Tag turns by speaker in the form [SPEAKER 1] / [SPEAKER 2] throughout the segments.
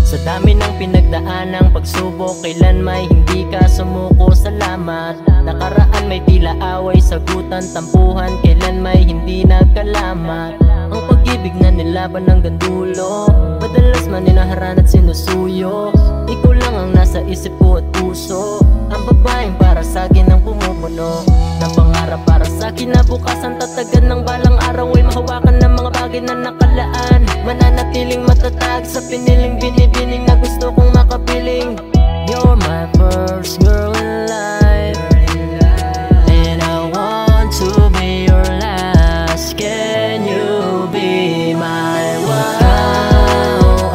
[SPEAKER 1] Sa dami ng pinagdaanang pagsubok, kailan may hindi ka sumuko, salamat. Nakaraan may tila away, sagutan, tampuhan, kailan may hindi nagkalamat. Ang pag-ibig na nilaban hanggang dulo, madalas man inaharan at sinusuyo. Ikaw lang ang nasa isip ko at puso, ang babaeng para sa'kin ang pumupuno ng pangarap para sa'kin na bukasan tatagan ng balang araw ay mahawakan ng mga bagay na nakalaan. Mananatiling matatag sa piniling binibining na gusto kong makapiling. You're my first girl in life, and I want to be your last. Can you be my wife?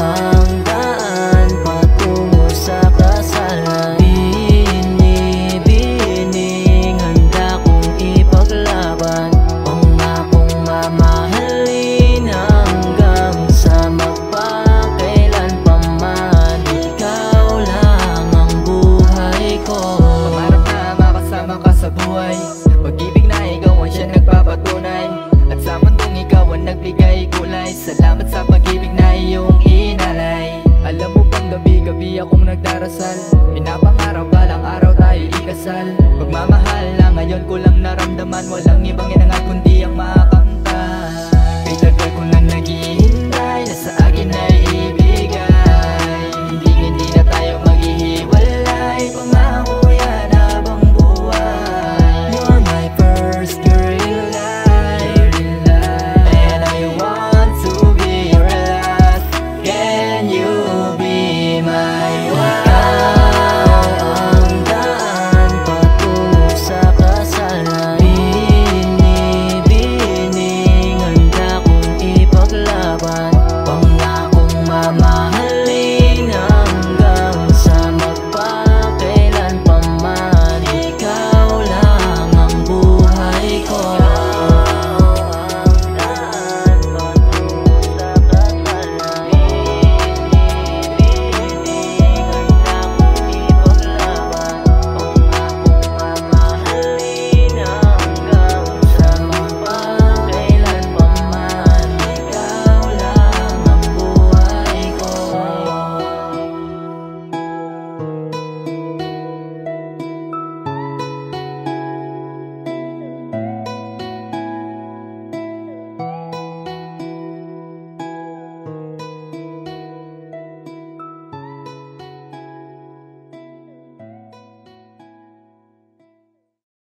[SPEAKER 1] Ang daan patungo sa kasalan, binibining handa kong ipaglaban. Pangakong mamahalin hanggang sa magpakailan pa man. Ikaw lang ang buhay ko.
[SPEAKER 2] Pangarap na makasama ka sa buhay, pag-ibig na ikaw ang siya nagpapatunay, at sa mundong ikaw ang nagbigay kulay. Salamat sa pag-ibig na iyong inalay. Alam mo bang gabi-gabi akong nagdarasal, pinapangarap balang araw tayo ikasal. Pagmamahal na ngayon ko lang naramdaman, walang ibang inangat kundi